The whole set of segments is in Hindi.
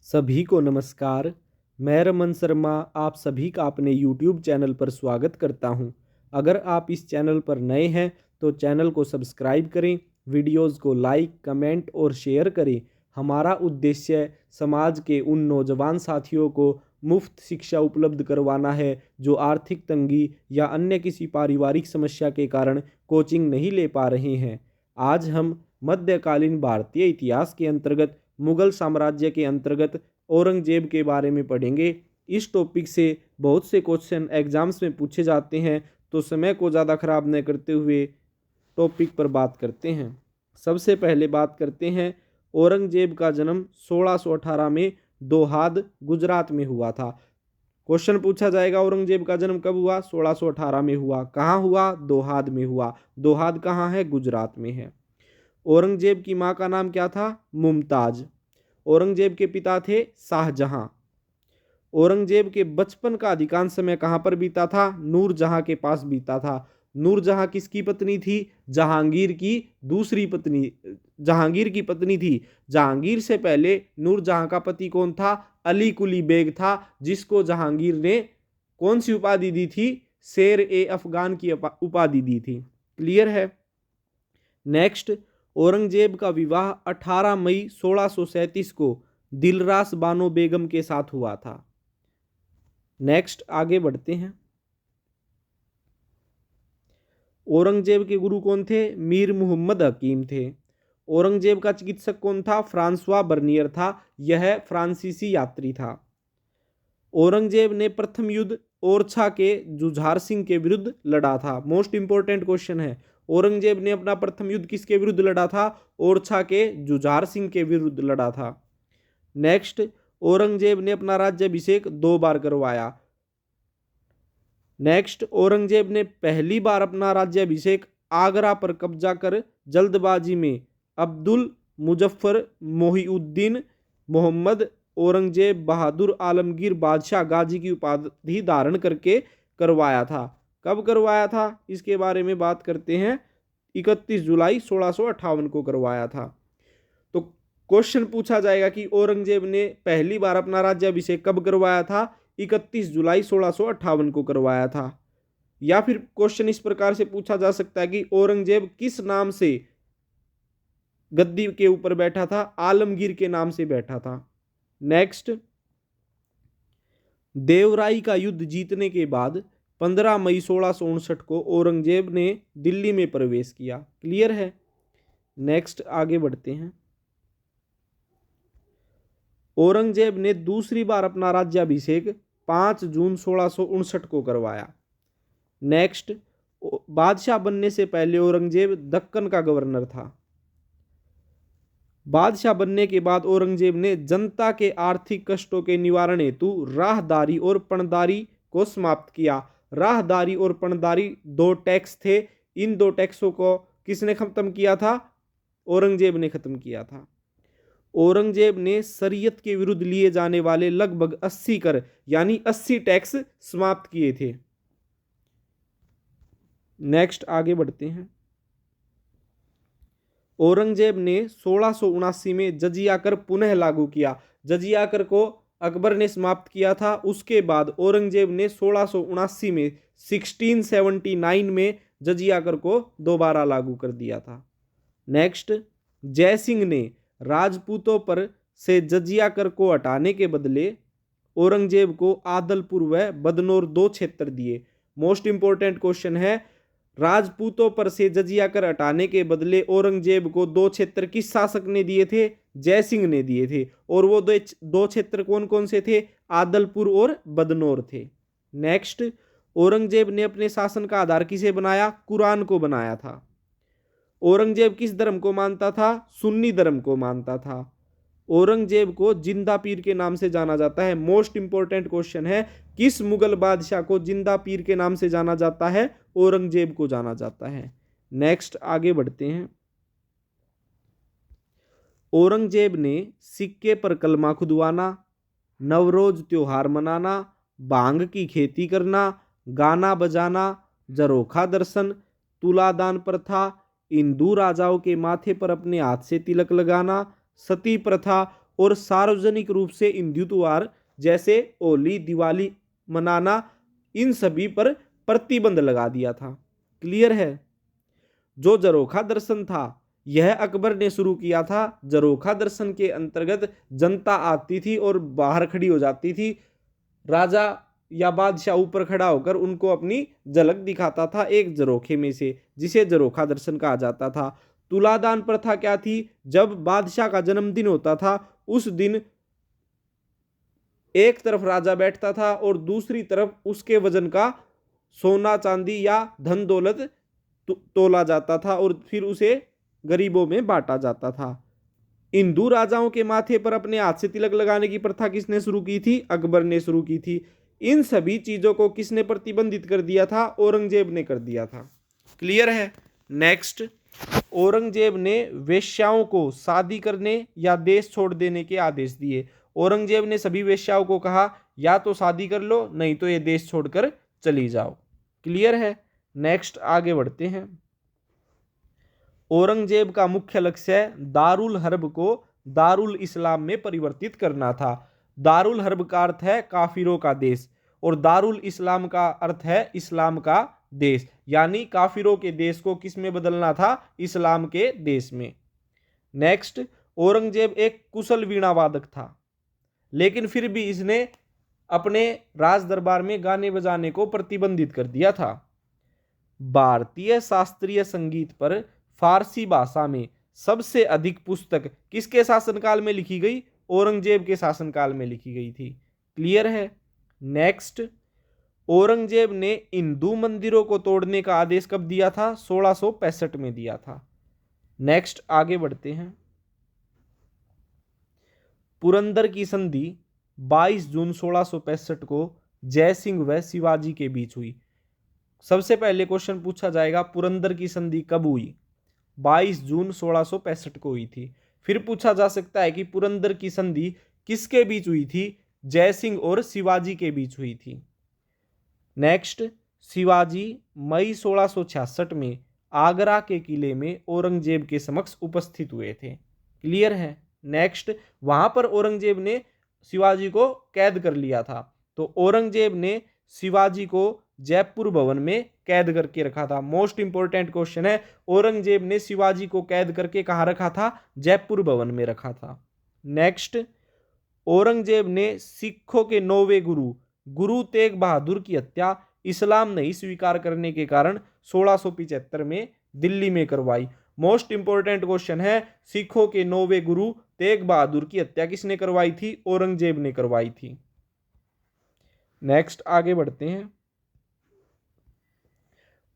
सभी को नमस्कार। मैं रमन शर्मा आप सभी का अपने YouTube चैनल पर स्वागत करता हूं। अगर आप इस चैनल पर नए हैं तो चैनल को सब्सक्राइब करें, वीडियोस को लाइक, कमेंट और शेयर करें। हमारा उद्देश्य समाज के उन नौजवान साथियों को मुफ्त शिक्षा उपलब्ध करवाना है जो आर्थिक तंगी या अन्य किसी पारिवारिक समस्या के कारण कोचिंग नहीं ले पा रहे हैं। आज हम मध्यकालीन भारतीय इतिहास के अंतर्गत मुगल साम्राज्य के अंतर्गत औरंगजेब के बारे में पढ़ेंगे। इस टॉपिक से बहुत से क्वेश्चन एग्जाम्स में पूछे जाते हैं, तो समय को ज़्यादा खराब न करते हुए टॉपिक पर बात करते हैं। सबसे पहले बात करते हैं औरंगजेब का जन्म 1618 में दोहाद गुजरात में हुआ था। क्वेश्चन पूछा जाएगा औरंगजेब का जन्म कब हुआ? 1618 में हुआ। कहाँ हुआ? दोहाद में हुआ। दोहाद कहाँ है? गुजरात में है। औरंगजेब की माँ का नाम क्या था? मुमताज। औरंगजेब के पिता थे शाहजहां। औरंगजेब के बचपन का अधिकांश समय कहां पर बीता था? नूरजहां के पास बीता था। नूरजहां किसकी पत्नी थी? जहांगीर की दूसरी पत्नी, जहांगीर की पत्नी थी। जहांगीर से पहले नूरजहां का पति कौन था? अली कुली बेग था, जिसको जहांगीर ने कौन सी उपाधि दी थी? शेर ए अफगान की उपाधि दी थी। क्लियर है? नेक्स्ट, औरंगजेब का विवाह 18 मई 1637 को दिलरास बानो बेगम के साथ हुआ था। नेक्स्ट आगे बढ़ते हैं। औरंगजेब के गुरु कौन थे? मीर मुहम्मद हकीम थे। औरंगजेब का चिकित्सक कौन था? फ्रांसवा बर्नियर था। यह फ्रांसीसी यात्री था। औरंगजेब ने प्रथम युद्ध ओरछा के जुझार सिंह के विरुद्ध लड़ा था। मोस्ट इंपोर्टेंट क्वेश्चन है। औरंगजेब ने अपना प्रथम युद्ध किसके विरुद्ध लड़ा था? ओरछा के जुझार सिंह के विरुद्ध लड़ा था। नेक्स्ट, औरंगजेब ने अपना राज्याभिषेक 2 बार करवाया। नेक्स्ट, औरंगजेब ने पहली बार अपना राज्याभिषेक आगरा पर कब्जा कर जल्दबाजी में अब्दुल मुजफ्फर मोहिउद्दीन मोहम्मद औरंगजेब बहादुर आलमगीर बादशाह गाजी की उपाधि धारण करके करवाया था। कब करवाया था इसके बारे में बात करते हैं। 31 जुलाई 1658 को करवाया था। तो क्वेश्चन पूछा जाएगा कि औरंगजेब ने पहली बार अपना राज्याभिषेक कब करवाया था? 31 जुलाई 1658 को करवाया था। या फिर क्वेश्चन इस प्रकार से पूछा जा सकता है कि औरंगजेब किस नाम से गद्दी के ऊपर बैठा था? आलमगीर के नाम से बैठा था। नेक्स्ट, देवराई का युद्ध जीतने के बाद 15 मई 1659 को औरंगजेब ने दिल्ली में प्रवेश किया। क्लियर है? नेक्स्ट आगे बढ़ते हैं। औरंगजेब ने दूसरी बार अपना राज्याभिषेक 5 जून 1659 को करवाया। नेक्स्ट, बादशाह बनने से पहले औरंगजेब दक्कन का गवर्नर था। बादशाह बनने के बाद औरंगजेब ने जनता के आर्थिक कष्टों के निवारण हेतु राहदारी और पणदारी को समाप्त किया। राहदारी और पणदारी 2 टैक्स थे। इन 2 टैक्सों को किसने खत्म किया था? औरंगजेब ने खत्म किया था। औरंगजेब ने शरीयत के विरुद्ध लिए जाने वाले लगभग 80 कर यानी 80 टैक्स समाप्त किए थे। नेक्स्ट आगे बढ़ते हैं। औरंगजेब ने 1679 में जजिया कर पुनः लागू किया। जजिया कर को अकबर ने समाप्त किया था। उसके बाद औरंगजेब ने 1679 में 1679 में जजिया कर को दोबारा लागू कर दिया था। नेक्स्ट, जयसिंह ने राजपूतों पर से जजिया कर को हटाने के बदले औरंगजेब को आदलपुर व बदनौर 2 क्षेत्र दिए। मोस्ट इंपोर्टेंट क्वेश्चन है। राजपूतों पर से जजिया कर हटाने के बदले औरंगजेब को 2 क्षेत्र किस शासक ने दिए थे? जयसिंह ने दिए थे। और वो 2 क्षेत्र कौन कौन से थे? आदलपुर और बदनौर थे। नेक्स्ट, औरंगजेब ने अपने शासन का आधार किसे बनाया? कुरान को बनाया था। औरंगजेब किस धर्म को मानता था? सुन्नी धर्म को मानता था। औरंगजेब को जिंदा पीर के नाम से जाना जाता है। मोस्ट इंपोर्टेंट क्वेश्चन है। किस मुगल बादशाह को जिंदा पीर के नाम से जाना जाता है? औरंगजेब को जाना जाता है। नेक्स्ट आगे बढ़ते हैं। औरंगजेब ने सिक्के पर कलमा खुदवाना, नवरोज त्योहार मनाना, भांग की खेती करना, गाना बजाना, जरोखा दर्शन, तुलादान प्रथा, हिंदू राजाओं के माथे पर अपने हाथ से तिलक लगाना, सती प्रथा और सार्वजनिक रूप से हिंदू त्योहार जैसे होली, दिवाली मनाना, इन सभी पर प्रतिबंध लगा दिया था। क्लियर है। जो झरोखा दर्शन था यह अकबर ने शुरू किया था। झरोखा दर्शन के अंतर्गत जनता आती थी और बाहर खड़ी हो जाती थी। राजा या बादशाह ऊपर खड़ा होकर उनको अपनी झलक दिखाता था एक झरोखे में से, जिसे झरोखा दर्शन कहा जाता था। तुलादान प्रथा क्या थी? जब बादशाह का जन्मदिन होता था उस दिन एक तरफ राजा बैठता था और दूसरी तरफ उसके वजन का सोना चांदी या धन दौलत तोला जाता था और फिर उसे गरीबों में बांटा जाता था। हिंदू राजाओं के माथे पर अपने हाथ से तिलक लगाने की प्रथा किसने शुरू की थी? अकबर ने शुरू की थी। इन सभी चीजों को किसने प्रतिबंधित कर दिया था? औरंगजेब ने कर दिया था। क्लियर है। नेक्स्ट, औरंगजेब ने वेश्याओं को शादी करने या देश छोड़ देने के आदेश दिए। औरंगजेब ने सभी वेश्याओं को कहा या तो शादी कर लो, नहीं तो ये देश छोड़कर चली जाओ। क्लियर है। नेक्स्ट आगे बढ़ते हैं। औरंगजेब का मुख्य लक्ष्य दारुल हर्ब को दारुल इस्लाम में परिवर्तित करना था। दारुल हर्ब का अर्थ है काफिरों का देश और दारुल इस्लाम का अर्थ है इस्लाम का देश, यानी काफिरों के देश को किस में बदलना था? इस्लाम के देश में। नेक्स्ट, औरंगजेब एक कुशल वीणा वादक था, लेकिन फिर भी इसने अपने राज दरबार में गाने बजाने को प्रतिबंधित कर दिया था। भारतीय शास्त्रीय संगीत पर फारसी भाषा में सबसे अधिक पुस्तक किसके शासनकाल में लिखी गई? औरंगजेब के शासनकाल में लिखी गई थी। क्लियर है। नेक्स्ट, औरंगजेब ने हिंदू मंदिरों को तोड़ने का आदेश कब दिया था? 1665 में दिया था। नेक्स्ट आगे बढ़ते हैं। पुरंदर की संधि 22 जून 1665 को जय सिंह व शिवाजी के बीच हुई। सबसे पहले क्वेश्चन पूछा जाएगा पुरंदर की संधि कब हुई? 22 जून 1665 को हुई थी। फिर पूछा जा सकता है कि पुरंदर की संधि किसके बीच हुई थी? जय सिंह और शिवाजी के बीच हुई थी। नेक्स्ट, शिवाजी मई 1666 में आगरा के किले में औरंगजेब के समक्ष उपस्थित हुए थे। क्लियर है। नेक्स्ट, वहां पर औरंगजेब ने शिवाजी को कैद कर लिया था। तो औरंगजेब ने शिवाजी को जयपुर भवन में कैद करके रखा था। मोस्ट इंपोर्टेंट क्वेश्चन है, औरंगजेब ने शिवाजी को कैद करके कहां रखा था? जयपुर भवन में रखा था। नेक्स्ट, औरंगजेब ने सिखों के 9वें गुरु तेग बहादुर की हत्या इस्लाम नहीं स्वीकार करने के कारण 1675 में दिल्ली में करवाई। मोस्ट इंपोर्टेंट क्वेश्चन है, सिखों के 9वें गुरु तेग बहादुर की हत्या किसने करवाई थी? औरंगजेब ने करवाई थी। नेक्स्ट आगे बढ़ते हैं।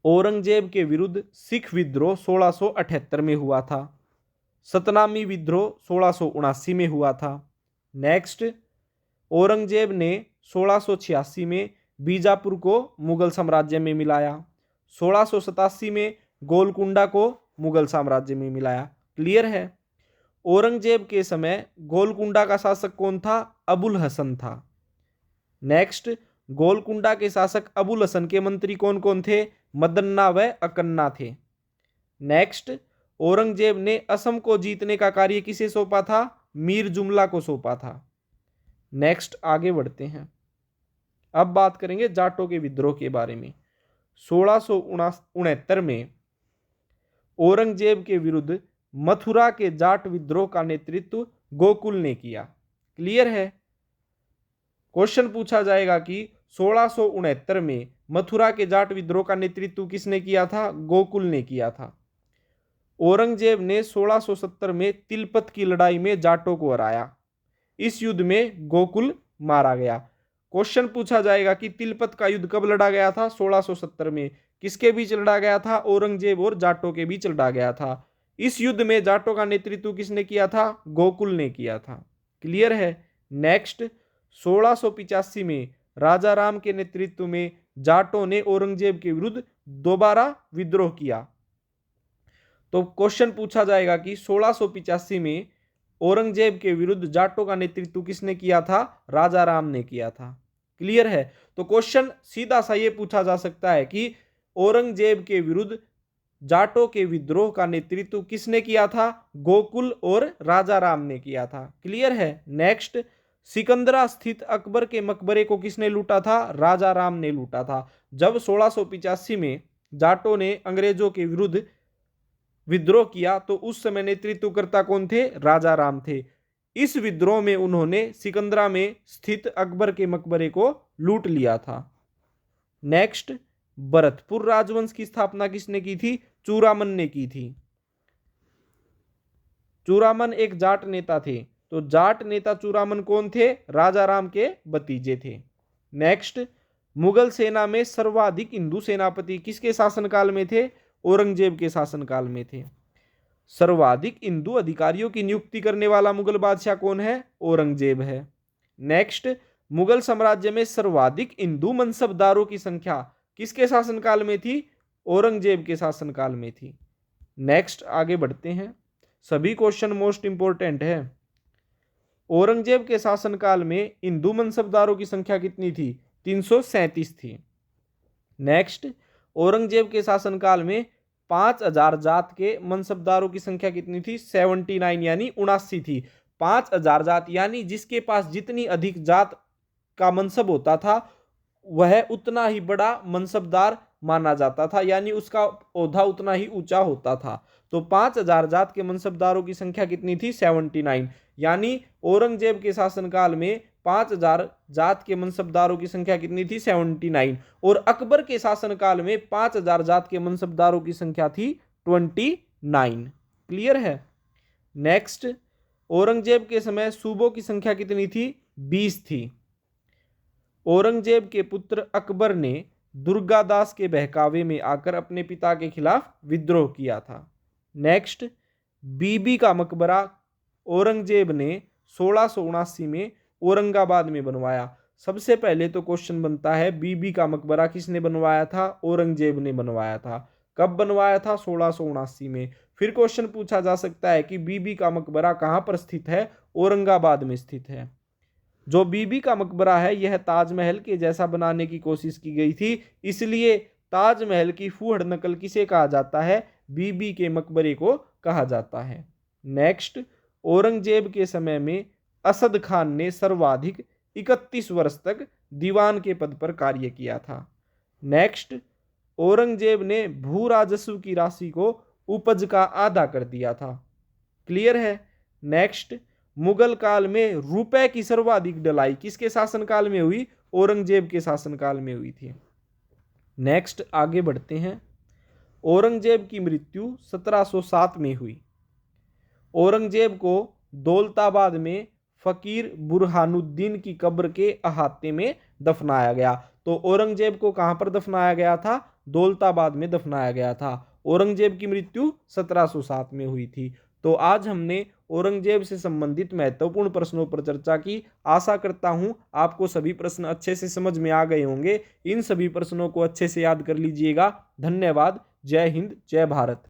औरंगजेब के विरुद्ध सिख विद्रोह 1678 में हुआ था। सतनामी विद्रोह 1679 में हुआ था। नेक्स्ट, औरंगजेब ने 1686 में बीजापुर को मुगल साम्राज्य में मिलाया। 1687 में गोलकुंडा को मुगल साम्राज्य में मिलाया। क्लियर है। औरंगजेब के समय गोलकुंडा का शासक कौन था? अबुल हसन था। नेक्स्ट, गोलकुंडा के शासक अबुल हसन के मंत्री कौन कौन थे? मदन्ना व अकन्ना थे। नेक्स्ट, औरंगजेब ने असम को जीतने का कार्य किसे सौंपा था? मीर जुमला को सौंपा था। नेक्स्ट आगे बढ़ते हैं। अब बात करेंगे जाटों के विद्रोह के बारे में। 1669 में औरंगजेब के विरुद्ध मथुरा के जाट विद्रोह का नेतृत्व गोकुल ने किया। क्लियर है। क्वेश्चन पूछा जाएगा कि 1669 में मथुरा के जाट विद्रोह का नेतृत्व किसने किया था? गोकुल ने किया था। औरंगजेब ने 1670 में तिलपत की लड़ाई में जाटों को हराया। इस युद्ध में गोकुल मारा गया। क्वेश्चन पूछा जाएगा कि तिलपत का युद्ध कब लड़ा गया था? 1670 में। किसके बीच लड़ा गया था? औरंगजेब और जाटों के बीच लड़ा गया था। इस युद्ध में जाटों का नेतृत्व किसने किया था? गोकुल ने किया था। क्लियर है। नेक्स्ट, 1685 में राजा राम के नेतृत्व में जाटों ने औरंगजेब के विरुद्ध दोबारा विद्रोह किया। तो क्वेश्चन पूछा जाएगा कि 1685 में औरंगजेब के विरुद्ध जाटों का नेतृत्व किसने किया था? राजा राम ने किया था। क्लियर है। तो क्वेश्चन सीधा सा ये पूछा जा सकता है कि औरंगजेब के विरुद्ध जाटों के विद्रोह का नेतृत्व किसने किया था? गोकुल और राजा राम ने किया था। क्लियर है। नेक्स्ट, सिकंदरा स्थित अकबर के मकबरे को किसने लूटा था? राजा राम ने लूटा था। जब 1685 में जाटों ने अंग्रेजों के विरुद्ध विद्रोह किया तो उस समय नेतृत्वकर्ता कौन थे? राजा राम थे। इस विद्रोह में उन्होंने सिकंदरा में स्थित अकबर के मकबरे को लूट लिया था। नेक्स्ट, भरतपुर राजवंश की स्थापना किसने की थी? चूरामन ने की थी। चूरामन एक जाट नेता थे। तो जाट नेता चूरामन कौन थे? राजा राम के भतीजे थे। नेक्स्ट, मुगल सेना में सर्वाधिक हिंदू सेनापति किसके शासनकाल में थे? औरंगजेब के शासनकाल में थे। सर्वाधिक हिंदू अधिकारियों की नियुक्ति करने वाला मुगल बादशाह कौन है? औरंगजेब है। नेक्स्ट, मुगल साम्राज्य में सर्वाधिक हिंदू मनसबदारों की संख्या किसके शासनकाल में थी? औरंगजेब के शासनकाल में थी। नेक्स्ट, आगे बढ़ते हैं। सभी क्वेश्चन मोस्ट इंपोर्टेंट है। औरंगजेब के शासनकाल में हिंदू मनसबदारों की संख्या कितनी थी? 337 थी। नेक्स्ट, औरंगजेब के शासनकाल में 5000 जात के मनसबदारों की संख्या कितनी थी? 79 यानी 79 थी। 5000 जात यानी जिसके पास जितनी अधिक जात का मनसब होता था वह उतना ही बड़ा मनसबदार माना जाता था, यानी उसका ओहदा उतना ही ऊंचा होता था। तो 5000 जात के मनसबदारों की संख्या कितनी थी? 79। यानी औरंगजेब के शासनकाल में 5000 जात के मनसबदारों की संख्या कितनी थी? 79। और अकबर के शासनकाल में 5000 जात के मनसबदारों की संख्या थी 29। क्लियर है। नेक्स्ट, औरंगजेब के समय सूबों की संख्या कितनी थी? 20 थी। औरंगजेब के पुत्र अकबर ने दुर्गादास के बहकावे में आकर अपने पिता के खिलाफ विद्रोह किया था। नेक्स्ट, बीबी का मकबरा औरंगजेब ने 1679 में औरंगाबाद में बनवाया। सबसे पहले तो क्वेश्चन बनता है बीबी का मकबरा किसने बनवाया था? औरंगजेब ने बनवाया था। कब बनवाया था? 1679 में। फिर क्वेश्चन पूछा जा सकता है कि बीबी का मकबरा कहां पर स्थित है? औरंगाबाद में स्थित है। जो बीबी का मकबरा है यह ताजमहल के जैसा बनाने की कोशिश की गई थी, इसलिए ताजमहल की फूहड़ नकल किसे कहा जाता है? बीबी के मकबरे को कहा जाता है। नेक्स्ट, औरंगजेब के समय में असद खान ने सर्वाधिक 31 वर्ष तक दीवान के पद पर कार्य किया था। नेक्स्ट, औरंगजेब ने भू राजस्व की राशि को उपज का आधा कर दिया था। क्लियर है। नेक्स्ट, मुगल काल में रुपए की सर्वाधिक ढलाई किसके शासनकाल में हुई? औरंगजेब के शासनकाल में हुई थी। नेक्स्ट, आगे बढ़ते हैं। औरंगजेब की मृत्यु 1707 में हुई। औरंगजेब को दौलताबाद में फकीर बुरहानुद्दीन की कब्र के अहाते में दफनाया गया। तो औरंगजेब को कहां पर दफनाया गया था? दौलताबाद में दफनाया गया था। औरंगजेब की मृत्यु 1707 में हुई थी। तो आज हमने औरंगजेब से संबंधित महत्वपूर्ण प्रश्नों पर चर्चा की। आशा करता हूं आपको सभी प्रश्न अच्छे से समझ में आ गए होंगे। इन सभी प्रश्नों को अच्छे से याद कर लीजिएगा। धन्यवाद। जय हिंद, जय भारत।